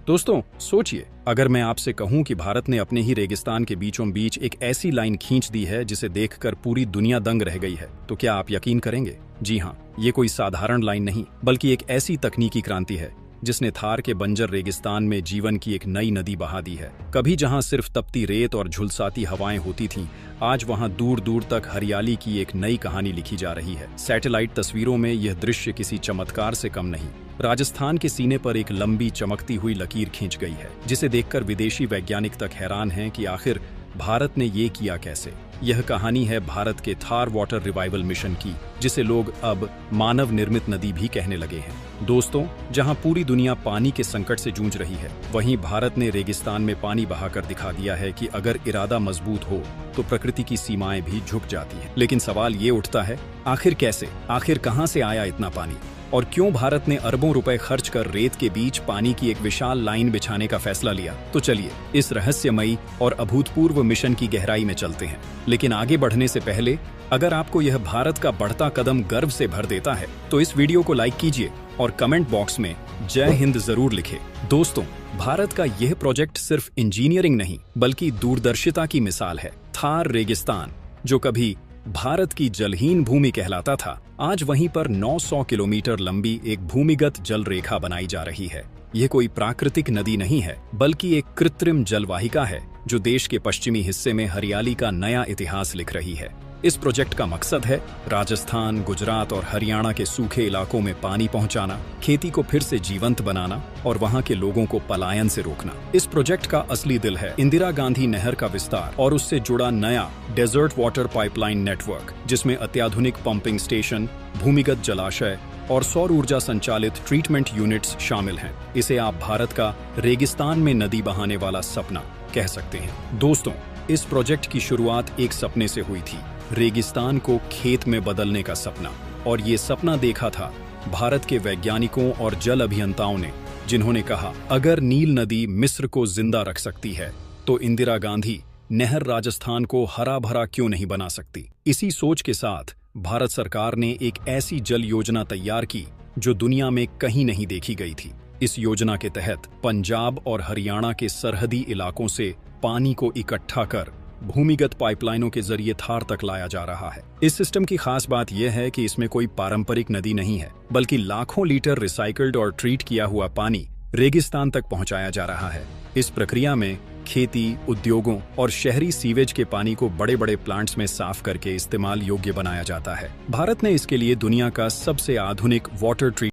दोस्तों सोचिए, अगर मैं आपसे कहूं कि भारत ने अपने ही रेगिस्तान के बीचों बीच एक ऐसी लाइन खींच दी है जिसे देखकर पूरी दुनिया दंग रह गई है, तो क्या आप यकीन करेंगे? जी हाँ, ये कोई साधारण लाइन नहीं, बल्कि एक ऐसी तकनीकी क्रांति है जिसने थार के बंजर रेगिस्तान में जीवन की एक नई नदी बहा दी है। कभी जहां सिर्फ तपती रेत और झुलसाती हवाएं होती थीं, आज वहां दूर दूर तक हरियाली की एक नई कहानी लिखी जा रही है। सैटेलाइट तस्वीरों में यह दृश्य किसी चमत्कार से कम नहीं। राजस्थान के सीने पर एक लंबी चमकती हुई लकीर खींच गई है, जिसे देखकर विदेशी वैज्ञानिक तक हैरान हैं कि आखिर भारत ने ये किया कैसे। यह कहानी है भारत के थार वाटर रिवाइवल मिशन की, जिसे लोग अब मानव निर्मित नदी भी कहने लगे हैं। दोस्तों, जहां पूरी दुनिया पानी के संकट से जूझ रही है, वहीं भारत ने रेगिस्तान में पानी बहाकर दिखा दिया है कि अगर इरादा मजबूत हो तो प्रकृति की सीमाएं भी झुक जाती हैं। लेकिन सवाल ये उठता है, आखिर कैसे, आखिर कहां से आया इतना पानी, और क्यों भारत ने अरबों रुपए खर्च कर रेत के बीच पानी की एक विशाल लाइन बिछाने का फैसला लिया? तो चलिए इस रहस्यमयी और अभूतपूर्व मिशन की गहराई में चलते हैं। लेकिन आगे बढ़ने से पहले, अगर आपको यह भारत का बढ़ता कदम गर्व से भर देता है तो इस वीडियो को लाइक कीजिए और कमेंट बॉक्स में जय हिंद जरूर लिखें। दोस्तों, भारत का यह प्रोजेक्ट सिर्फ इंजीनियरिंग नहीं, बल्कि दूरदर्शिता की मिसाल है। थार रेगिस्तान, जो कभी भारत की जलहीन भूमि कहलाता था, आज वहीं पर 900 किलोमीटर लंबी एक भूमिगत जल रेखा बनाई जा रही है। यह कोई प्राकृतिक नदी नहीं है, बल्कि एक कृत्रिम जलवाहिका है जो देश के पश्चिमी हिस्से में हरियाली का नया इतिहास लिख रही है। इस प्रोजेक्ट का मकसद है राजस्थान, गुजरात और हरियाणा के सूखे इलाकों में पानी पहुंचाना, खेती को फिर से जीवंत बनाना और वहां के लोगों को पलायन से रोकना। इस प्रोजेक्ट का असली दिल है इंदिरा गांधी नहर का विस्तार और उससे जुड़ा नया डेजर्ट वाटर पाइपलाइन नेटवर्क, जिसमें अत्याधुनिक पंपिंग स्टेशन, भूमिगत जलाशय और सौर ऊर्जा संचालित ट्रीटमेंट यूनिट्स शामिल हैं। इसे आप भारत का रेगिस्तान में नदी बहाने वाला सपना कह सकते हैं। दोस्तों, इस प्रोजेक्ट की शुरुआत एक सपने से हुई थी, रेगिस्तान को खेत में बदलने का सपना। और ये सपना देखा था भारत के वैज्ञानिकों और जल अभियंताओं ने, जिन्होंने कहा, अगर नील नदी मिस्र को जिंदा रख सकती है तो इंदिरा गांधी नहर राजस्थान को हरा भरा क्यों नहीं बना सकती। इसी सोच के साथ भारत सरकार ने एक ऐसी जल योजना तैयार की जो दुनिया में कहीं नहीं देखी गई थी। इस योजना के तहत पंजाब और हरियाणा के सरहदी इलाकों से पानी को इकट्ठा कर भूमिगत पाइपलाइनों के जरिए थार तक लाया जा रहा है। इस सिस्टम की खास बात यह है कि इसमें कोई पारंपरिक नदी नहीं है, बल्कि लाखों लीटर रिसाइकल्ड और ट्रीट किया हुआ पानी रेगिस्तान तक पहुंचाया जा रहा है। इस प्रक्रिया में खेती, उद्योगों और शहरी सीवेज के पानी को बड़े बड़े प्लांट्स में साफ करके इस्तेमाल योग्य बनाया जाता है। भारत ने इसके लिए दुनिया का सबसे आधुनिक वाटर ट्रीट